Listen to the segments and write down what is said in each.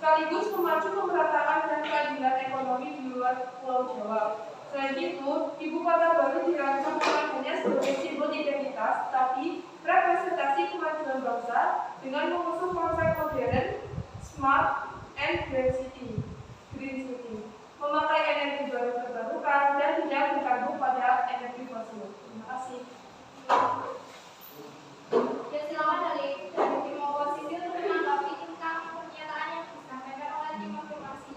sekaligus memacu pemerataan dan keadilan ekonomi di luar Pulau Jawa. Selain itu, ibu kota baru dirancang bukan hanya sebagai simbol identitas, tapi representasi kemajuan bangsa dengan mengusung konsep modern, smart, and green city, memakai energi baru terbarukan dan tidak bergantung pada energi fosil. Terima kasih. Ya, silakan dari tim oposisi untuk menanggapi tentang pernyataan yang disampaikan oleh tim afirmasi.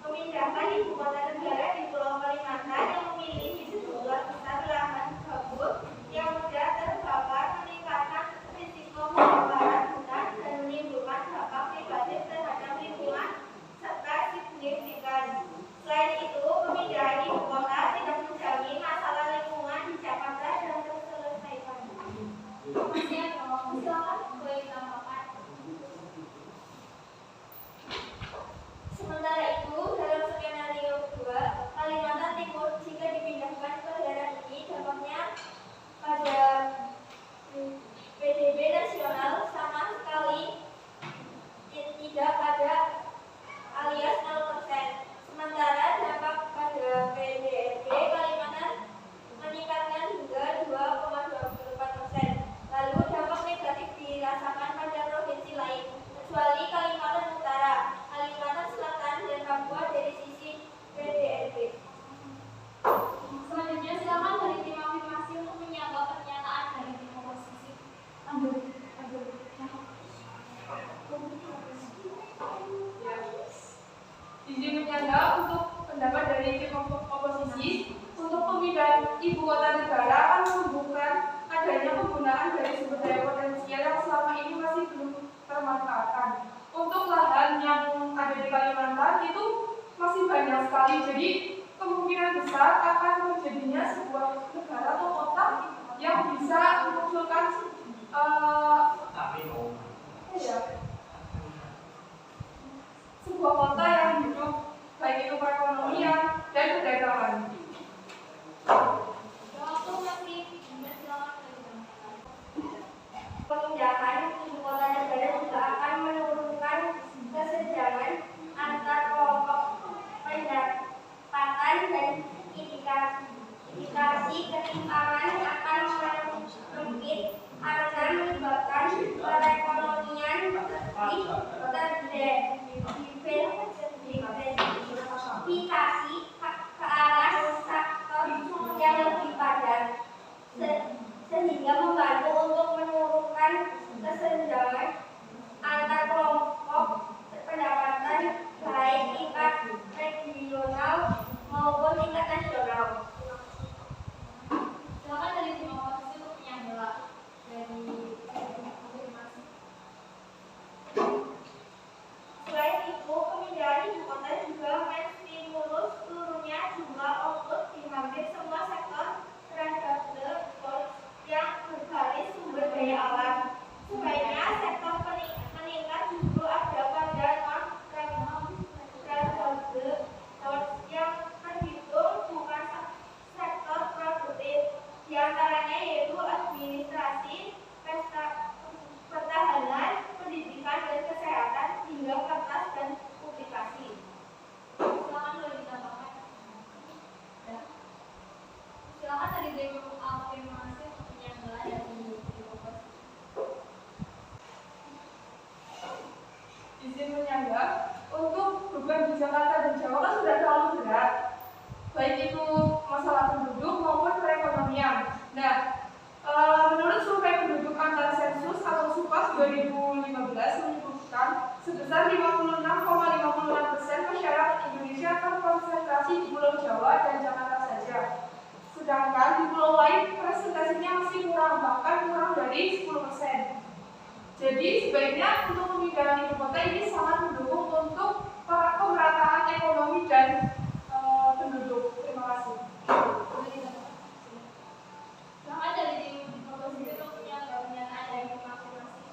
Memindahkan ibu kota negara di Pulau Kalimantan yang memiliki sejumlah besar lahan gambut yang mudah terbakar meningkatkan risiko pembakaran hutan dan menimbulkan dampak negatif terhadap lingkungan serta signifikan. Selain itu, pemindahan ibu kota tidak menjamin masalah lingkungan di Jakarta dan terselesaikan. Masih ada waktu, silakan boleh ditambahkan. Sementara itu, dalam skenario kedua, Kalimantan Timur jika dipindahkan ke daerah ini dampaknya pada PDB nasional sama sekali tidak pada alias 0%. Sementara dampak pada PDRB Kalimantan meningkatkan hingga 2,24%. Lalu dampak negatif dirasakan pada provinsi lain, kecuali Kalimantan Utara, Kalimantan Selatan, dan Papua dari sisi PDRB. Selanjutnya silakan dari tim afirmasi untuk menyanggah pernyataan dari tim oposisi. Izin menyanggah untuk pendapat dari tim oposisi untuk pemindahan ibu kota negara akan menumbuhkan adanya penggunaan dari sumber daya potensial yang selama ini masih belum termanfaatkan. Untuk lahan yang ada di Kalimantan itu masih banyak sekali, jadi kemungkinan besar akan terjadinya sebuah negara atau kota yang bisa memunculkan sebuah kota yang hidup baik itu perekonomian dan perdagangan. Waktu masih silakan. Pemindahan ibu kota negara juga akan menurunkan kesenjangan antar kelompok pendapatan dan indikasi ketimpangan akan menempit karena menyebabkan perekonomian terdiversifikasi ke arah sektor yang lebih padat, sehingga membantu untuk menurunkan kesenjangan antar kelompok pendapatan baik tingkat regional maupun tingkat nasional. Silakan dari tim oposisi untuk menyanggah dari afirmasi. Selain itu, pemindahan ibu kota juga menstimulus turunnya jumlah output di hampir semua sektor terhadap yang berbasis sumber daya alam. Sebaiknya sektor meningkat justru ada pada non-trade yang terhitung bukan sektor produktif, diantaranya yaitu administrasi, pertahanan, pendidikan dan kesehatan, hingga kertas dan publikasi. Silakan boleh ditambahkan. Ya. Silakan dari tim afirmasi untuk menyanggah dari tim oposisi. Izin menyanggah untuk beban di Jakarta dan Jawa kan sudah terlalu berat, baik itu masalah penduduk maupun perekonomian. Nah, menurut survei penduduk antar sensus atau SUPAS 2015 menyebutkan sebesar 56,56% masyarakat Indonesia terkonsentrasi di Pulau Jawa dan Jakarta saja. Sedangkan di pulau lain presentasinya masih kurang, bahkan kurang dari 10%. Jadi sebaiknya untuk pemindahan ibu kota ini sangat mendukung untuk pemerataan ekonomi dan penduduk. Terima kasih. Silakan dari tim oposisi untuk menyanggah pernyataan dari tim afirmasi.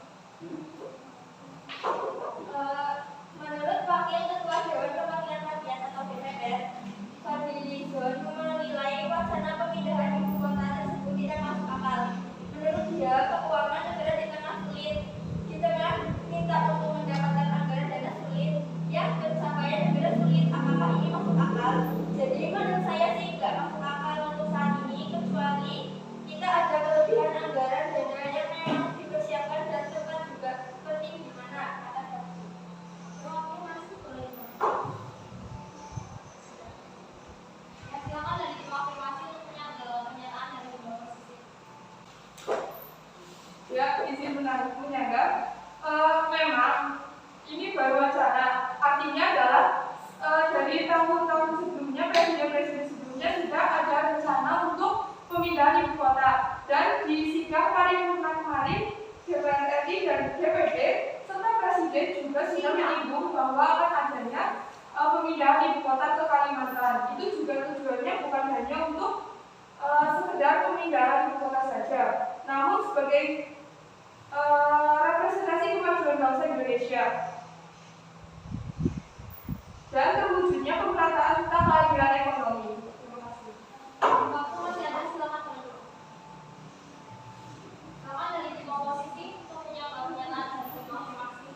Menurut Wakil Ketua Dewan Perwakilan Rakyat atau DPR, Fadli Zon menilai wacana pemindahan ibu kota tersebut tidak masuk akal. Menurut dia, keuangan negara di tengah sulit, di tengah minta untuk mendapatkan izin menyangga, memang ini baru wacana. Artinya adalah dari tahun-tahun sebelumnya, presiden-presiden sebelumnya sudah ada rencana untuk pemindahan ibu kota. Dan di sidang paripurna kemarin, DPR RI dan DPD serta presiden juga sudah menyinggung bahwa akan adanya pemindahan ibu kota ke Kalimantan. Itu juga tujuannya bukan hanya untuk sekedar pemindahan ibu kota saja, namun sebagai representasi kemajuan bangsa Indonesia dan terwujudnya pemerataan serta keadilan ekonomi. Terima kasih. Waktu masih ada, silakan dulu. Silakan dari tim oposisi untuk menyampaikan pernyataan dari tim masing-masing.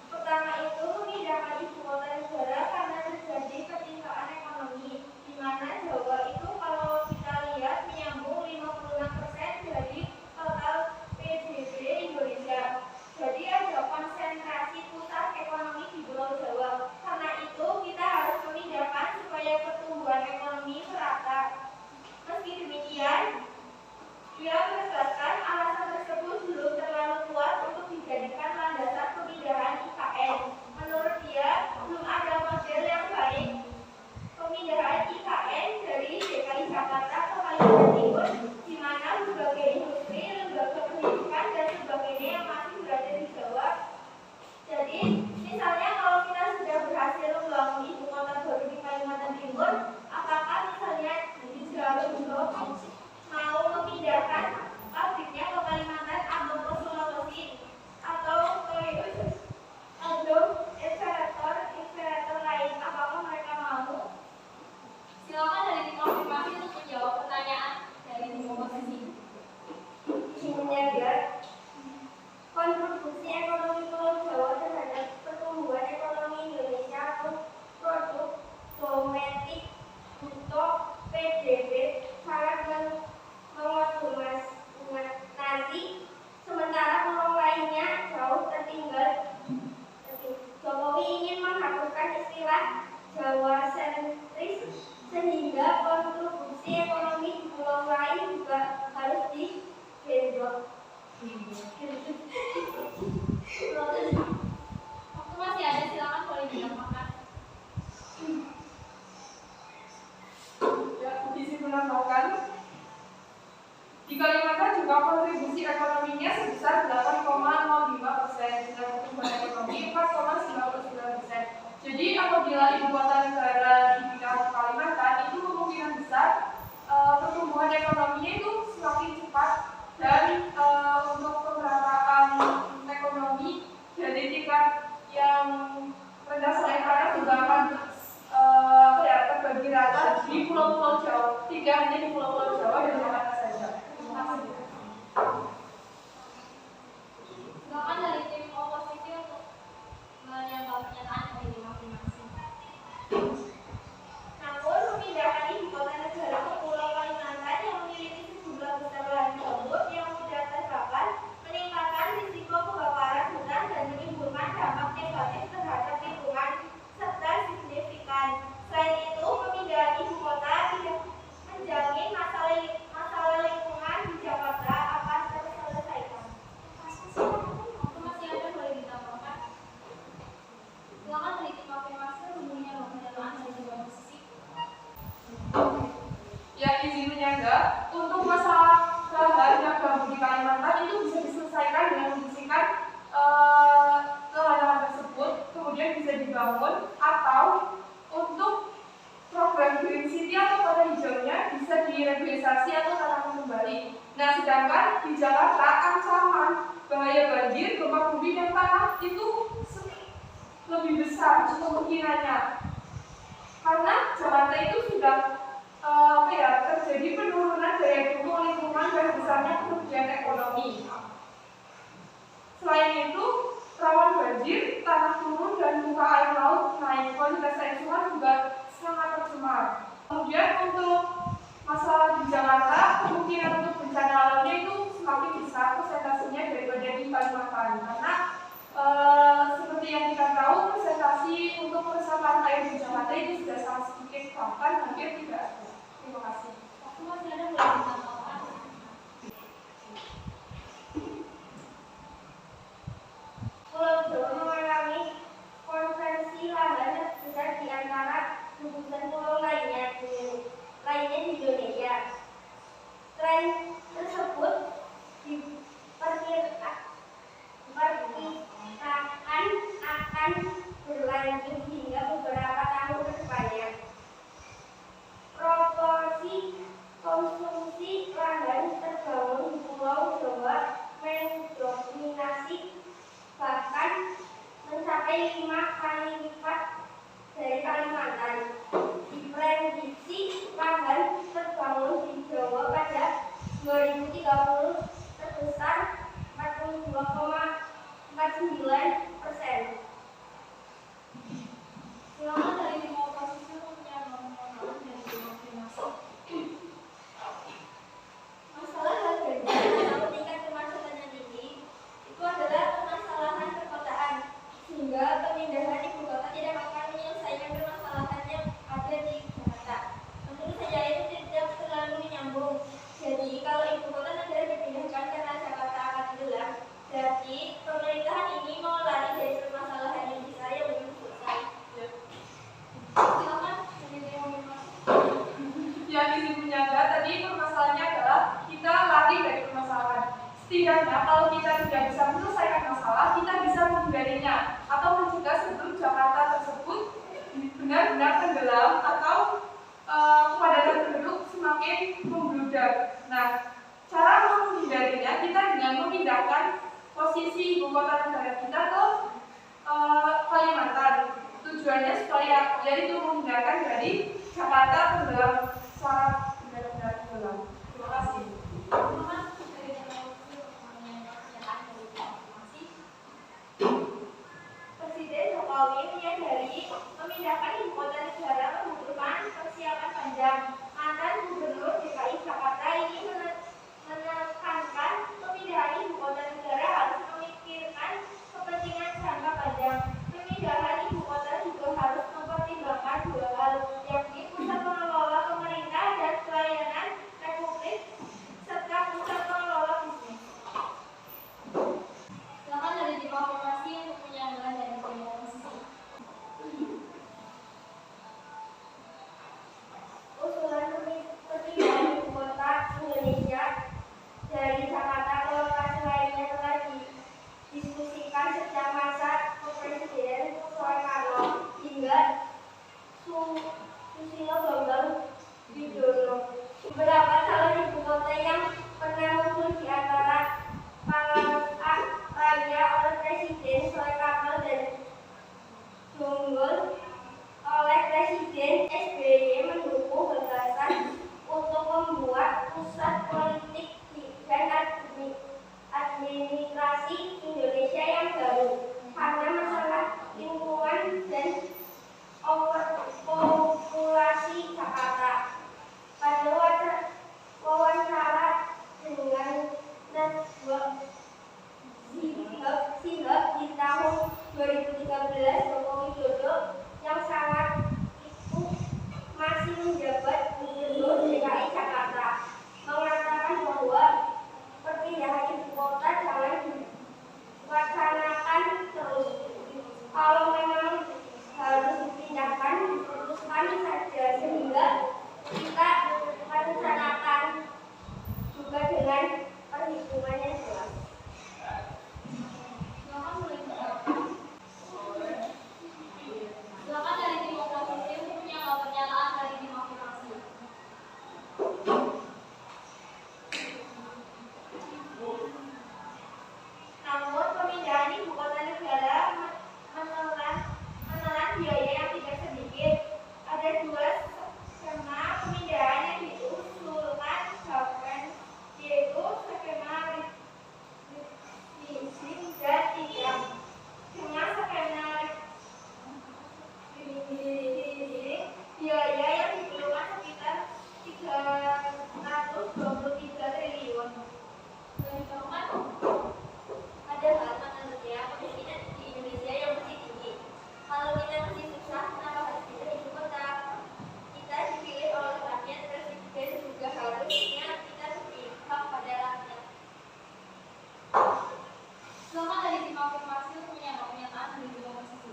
Pertama itu pemindahan ibu kota negara karena terjadi pertimbangan ekonomi, di mana Jawa itu kalau kita lihat menyambung 56% dari total PDB Indonesia. Jadi ada konsentrasi pusat ekonomi di Pulau Jawa. Karena itu kita harus memindahkan supaya pertumbuhan ekonomi merata. Meski demikian, dia menegaskan alasan tersebut belum terlalu kuat untuk dijadikan landasan pemindahan IKN. Menurut dia, belum ada model yang baik pemindahan IKN dari DKI Jakarta ke Kalimantan Timur, di mana berbagai industri, lembaga pendidikan, dan sebagainya yang masih berada di Jawa. Jadi, misalnya kalau kita sudah berhasil membangun ibu kota baru di Kalimantan Timur, apakah misalnya di Jawa mau memindahkan pabriknya ke Kalimantan atau ke Sulawesi atau ke inspirator lain, apakah mereka mau? Silakan dari tim konfirmasi untuk menjawab pertanyaan dari tim oposisi. Menjaga kontribusi ekonomi Pulau Jawa terhadap pertumbuhan ekonomi Indonesia atau produk domestik bruto PDB sangat mengodominasi, sementara pulau lainnya jauh tertinggal. Jokowi ingin menghapuskan istilah Jawa sentris sehingga kontribusi ekonomi di pulau lain juga harus digendong. Waktu masih ada, silakan boleh dilakukan. Ya, izin menambahkan, di Kalimantan juga kontribusi ekonominya sebesar 8,05% dengan pertumbuhan ekonomi 4,99%. Jadi apabila ibu kota negara dipindah ke Kalimantan, itu kemungkinan besar pertumbuhan ekonominya itu semakin cepat dan untuk pemerataan ekonomi dari tingkat yang rendah sampai atas juga akan terbagi rata di pulau-pulau Jawa, tidak hanya di pulau-pulau Jawa dan Jakarta saja. Terima kasih. Silakan dari tim oposisi untuk menyampaikan pernyataan dari tim masing-masing. Namun, pemindahan ibu kota negara ke Pulau Kalimantan yang memiliki sejumlah besar lahan gambut yang mudah terbakar, meningkatkan risiko kebakaran hutan dan menimbulkan dampak negatif terhadap lingkungan serta signifikan. Selain itu, pemindahan ibu kota tidak menjamin masalah lingkungan di Jakarta akan terselesaikan. Waktu masih ada, boleh ditambahkan. Silakan dari tim konfirmasi untuk menjawab pernyataan dari tim oposisi. Ya, izin menyangga, untuk masalah lahan yang gambut di Kalimantan itu bisa diselesaikan dengan membersihkan lahan tersebut, kemudian bisa dibangun, atau untuk program Green City atau kota hijaunya bisa direvitalisasi atau tanam kembali. Nah, sedangkan di Jakarta ancaman bahaya banjir, gempa bumi dan tanah itu lebih besar kemungkinannya, karena Jakarta itu sudah terjadi penurunan daya dukung lingkungan dan besarnya kerugian ekonomi. Selain itu, rawan banjir, tanah turun dan muka air laut naik, kualitas air sungai juga sangat tercemar. Kemudian untuk masalah di Jakarta, kemungkinan untuk bencana alamnya itu semakin besar persentasenya daripada di Kalimantan, karena seperti yang kita tahu, presentasi untuk resapan air di Jakarta itu sudah sangat sedikit, bahkan hampir tidak ada. Terima kasih. Waktu masih ada, boleh ditambahkan. tren tersebut diperkirakan akan berlanjut hingga beberapa tahun ke depannya. Proporsi konsumsi lahan terbangun di Pulau Jawa mendominasi, bahkan mencapai 5 kali lipat dari Kalimantan. Diprediksi lahan terbangun di Jawa pada 2030 sebesar 42,49%. Silakan dari tim oposisi punya permohonan dari konfirmasi. Masalah harga jalan atau tingkat kemacetan yang tinggi itu adalah permasalahan perkotaan, sehingga pemindahan ibu kota tidak akan menyelesaikan permasalahan yang ada di Jakarta. Menurut saya itu tidak terlalu menyambung. Jadi kalau ibu kota negara dipindahkan karena Jakarta akan tenggelam, berarti pemerintahan ini mau lari dari permasalahan yang besar yang belum selesai. Silakan dari tim konfirmasi. Yang disimpulnya tadi permasalahannya adalah kita lari dari permasalahan. Setidaknya kalau kita tidak bisa menyelesaikan masalah, kita bisa menghindarinya atau mencegah sebelum Jakarta tersebut benar-benar tenggelam atau kepadatan penduduk semakin membludak. Nah, cara menghindarinya kita dengan memindahkan posisi ibu kota negara kita ke Kalimantan. Tujuannya supaya yaitu menghindarkan dari Jakarta tenggelam secara benar-benar tenggelam. Terima kasih. Silakan dari tim oposisi punya pernyataan dari tim konfirmasi. Presiden Jokowi menyadari memindahkan ibu kota negara membutuhkan persiapan panjang. Mantan Gubernur DKI Jakarta ini menekankan pemindahan ibu kota negara harus memikirkan kepentingan jangka panjang. Pemindahan ibu kota juga harus mempertimbangkan dua hal, yakni pusat pengelola pemerintah dan pelayanan Republik serta pusat pengelola bisnis. Silakan dari tim konfirmasi untuk penyampaian dari tim oposisi. Usulan perpindahan ibu kota Indonesia dari Jakarta ke lokasi lainnya telah didiskusikan sejak masa Presiden Soekarno hingga Susilo Bambang Yudhoyono. Beberapa calon ibu kota yang pernah muncul di antara palang raya oleh Presiden Soekarno dan Jonggol oleh Presiden SBY mendukung gagasan untuk membuat pusat politik dan administrasi Indonesia yang baru karena masalah lingkungan dan overpopulasi Jakarta. Pada wawancara dengan Najwa Shihab di tahun 2013, Joko Widodo yang sangat itu masih menjabat Gubernur DKI Jakarta mengatakan bahwa perpindahan ibu kota jangan diwacanakan terus. Kalau memang harus dipindahkan, diputuskan saja sehingga kita merencanakan juga dengan perhitungan yang jelas. Silakan mulai bergerak. Silakan dari tim oposisi untuk punya pernyataan dari tim afirmasi. Namun pemindahan ibu kota negara menelan biaya yang tidak sedikit. Ada dua skema pemindahan yang diusulkan Bapen, yaitu skema leasing dan tidak. Dengan skema leasing, biaya yang diperlukan sekitar 323 triliun. Silakan. Ada hal manusia kemiskinan di Indonesia yang masih tinggi. Kalau kita masih susah, kenapa harus pindah ibu kota? Kita dipilih oleh rakyat, presiden juga harusnya kita berpihak pada rakyat. Silakan dari tim afirmasi untuk punya pernyataan dari tim oposisi.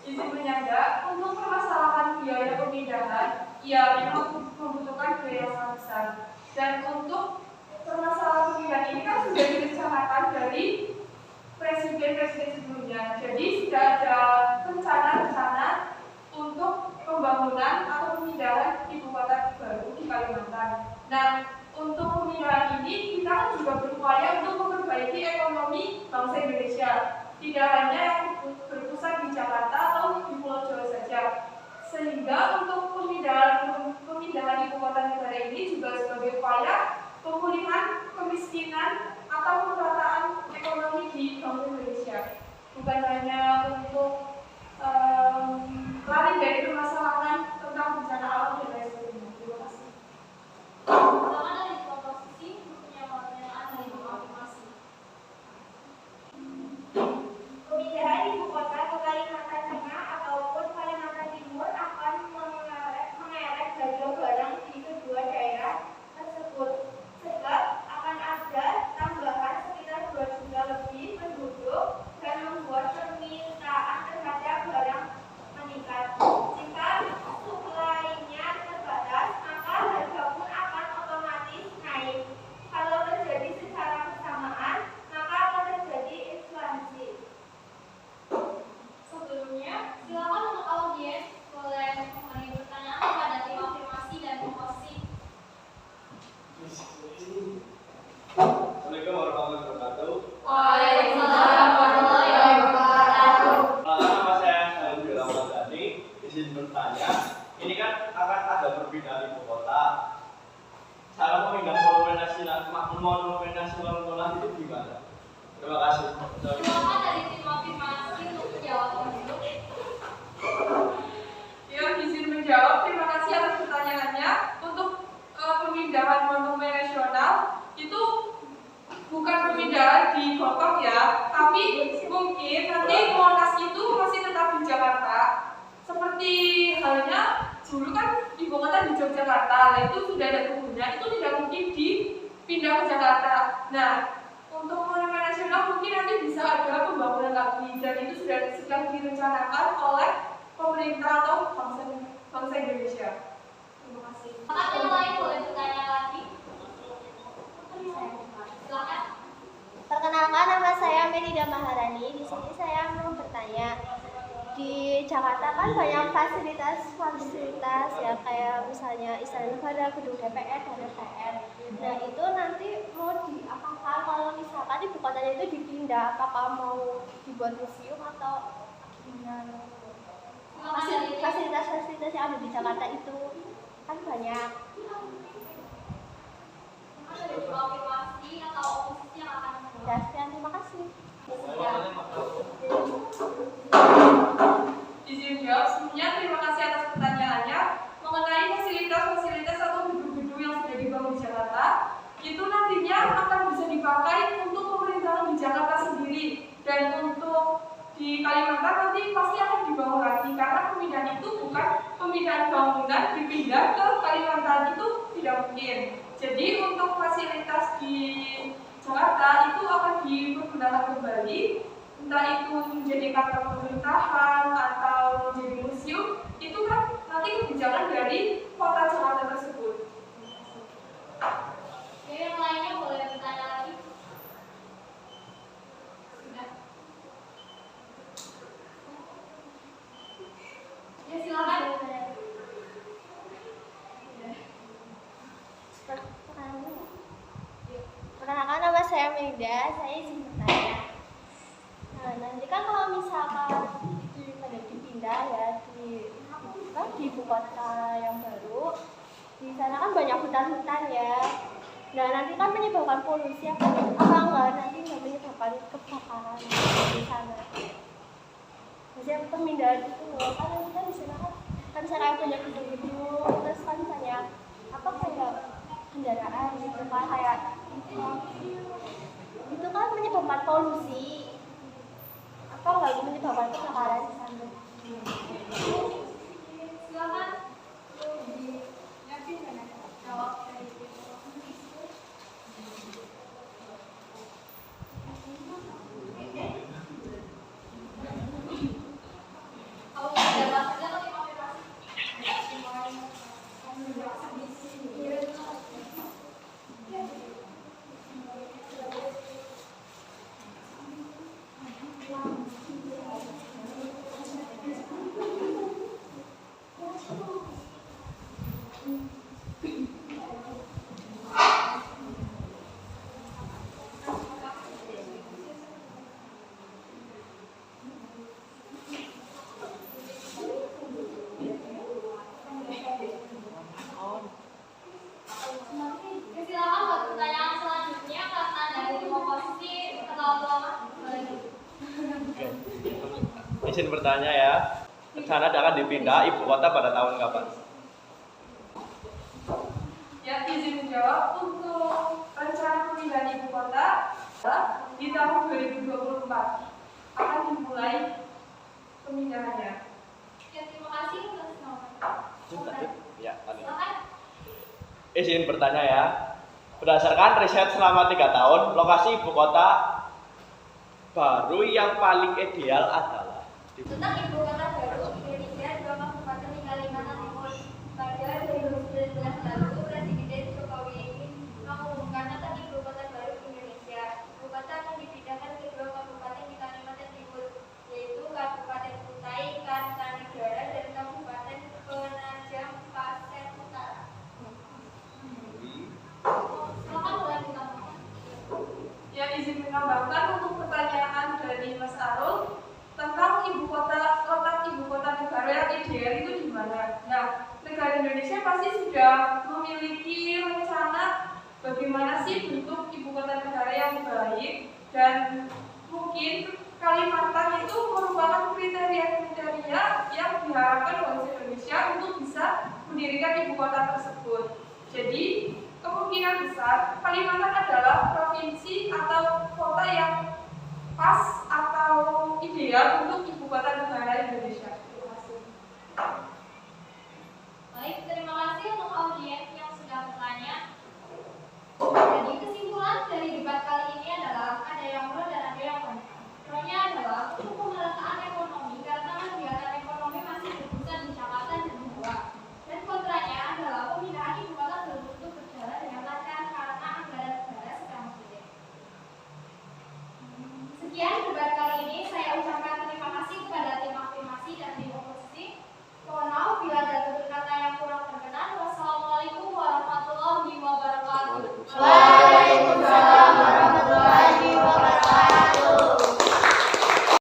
Izin menyangga, untuk permasalahan biaya pemindahan, ia memang membutuhkan biaya yang sangat besar. Dan untuk permasalahan pemindahan ini kan sudah direncanakan dari presiden-presiden sebelumnya. Jadi sudah ada rencana-rencana untuk pembangunan atau pemindahan ibu kota baru di Kalimantan. Nah, untuk pemindahan ini kita kan juga berupaya untuk memperbaiki ekonomi bangsa Indonesia. Tidak hanya yang berpusat di Jakarta atau di Pulau Jawa saja. Sehingga untuk pemindahan ibu kota negara ini juga sebagai upaya pemulihan kemiskinan atau pemerataan ekonomi di bangsa Indonesia. Bukan hanya untuk lari dari permasalahan tentang bencana alam dan lain sebagainya. Terima kasih. Silakan dari komposisi punya pertanyaan dari afirmasi. Pemindahan ibu kota ke Kalimantan Tengah ataupun Kalimantan Timur akan mengerek harga barang di kedua daerah tersebut, sebab akan ada tambahan sekitar 2 juta lebih penduduk dan membuat permintaan terhadap barang meningkat. Jika suplainya terbatas, maka harga pun akan otomatis naik. Kalau terjadi secara bersamaan, maka akan terjadi inflasi. Sebelumnya, silakan untuk audiens boleh memberi pertanyaan kepada tim afirmasi dan komposisi. Assalamualaikum warahmatullahi wabarakatuh. Waalaikumsalam warahmatullahi wabarakatuh. Nama saya Salim Ramadhani. Izin bertanya, ini kan akan ada perpindahan ibu kota. Cara memindah monumen nasional itu gimana? Terima kasih. Silakan dari tim afirmasi untuk menjawab dulu. Ya, izin menjawab. Terima kasih atas pertanyaannya. Untuk pemindahan monumen nasional itu bukan pemindahan di Bogor ya, tapi mungkin nanti Monas itu masih tetap di Jakarta. Seperti halnya dulu kan ibu kota di Yogyakarta, nah itu sudah ada kebunnya, itu tidak mungkin dipindah ke Jakarta. Nah, untuk monumen nasional mungkin nanti bisa ada pembangunan lagi, dan itu sudah sedang direncanakan oleh pemerintah atau bangsa Indonesia. Terima kasih. Apakah yang lain boleh bertanya lagi? Silakan. Perkenalkan, nama saya Melida Maharani. Di sini saya mau bertanya. Di Jakarta kan banyak fasilitas ya, kayak misalnya Istana Negara, gedung DPR dan MPR. Nah itu nanti mau diapakan kalau misalkan ibu kotanya itu dipindah? Apakah mau dibuat museum atau gimana? Fasilitas yang ada di Jakarta itu kan banyak. Ada dari afirmasi atau oposisi yang akan menjawab. Sekian, terima kasih. Izin jawab, sebelumnya terima kasih atas pertanyaannya mengenai fasilitas atau gedung-gedung yang sudah dibangun di Jakarta. Itu nantinya akan bisa dipakai untuk pemerintahan di Jakarta sendiri, dan untuk di Kalimantan nanti pasti akan dibangun lagi, karena pemindahan itu bukan pemindahan bangunan dipindah ke Kalimantan, itu tidak mungkin. Jadi untuk fasilitas di Jakarta itu akan dipergunakan kembali, entah itu menjadi kantor pemerintahan atau menjadi museum, itu kan nanti kebijakan dari kota Jakarta tersebut. Oke, yang lainnya boleh bertanya lagi. Sudah. Ya silakan. Perkenalkan, nama saya Melida. Saya izin bertanya. Nah, nanti kan kalau misalkan dipindah ya di ibu kota yang baru, di sana kan banyak hutan-hutan ya. Nah, nanti kan menyebabkan polusi apa enggak? Nanti nggak menyebabkan kebakaran di sana. Maksudnya pemindahan itu kan nanti kan di sana kan sana banyak gedung-gedung, terus kan banyak apa kayak kendaraan gitu kan, kayak itu kan menyebabkan polusi. Apa enggak menyebabkan kebakaran di sana? Silakan. Jawab dari kalau sudah saja kami konfirmasi. izin bertanya ya. Rencana akan dipindah ibu kota pada tahun kapan? Ya, izin menjawab untuk rencana pemindahan ibu kota di tahun 2024 akan dimulai pemindahannya. Ya, terima kasih untuk semua. Ya, tadi. Silakan. Izin bertanya ya. Berdasarkan riset selama 3 tahun, lokasi ibu kota baru yang paling ideal adalah Tentang ibu kota baru Indonesia 2 kabupaten di Kalimantan Timur. Pada 2019 lalu, Presiden Jokowi ingin mengumumkan tentang ibu kota baru Indonesia. Ibu kota akan dipindahkan ke 2 kabupaten di Kalimantan Timur, yaitu Kabupaten Kutai Kartanegara dan Kabupaten Penajam Pasir Utara. Silakan melanjutkan. Ya, izin menambahkan untuk pertanyaan dari Mas Arul tentang letak ibu kota negara yang ideal itu di mana? Nah, negara Indonesia pasti sudah memiliki rencana bagaimana sih bentuk ibu kota negara yang baik, dan mungkin Kalimantan itu merupakan kriteria-kriteria yang diharapkan oleh Indonesia untuk bisa mendirikan ibu kota tersebut. Jadi, kemungkinan besar Kalimantan adalah provinsi atau kota yang pas atau ideal untuk ibu kota negara Indonesia. Terima kasih. Baik, terima kasih untuk audiens yang sudah bertanya. Jadi kesimpulan dari debat kali ini adalah ada yang pro dan ada yang kontra. Pro-nya adalah untuk pemerataan ekonomi karena kegiatan ekonomi masih berpusat di Jakarta dan Jawa. Dan kontranya adalah pemindahan ibu kota belum tentu berjalan dengan lancar karena anggaran negara sedang sulit. Sekian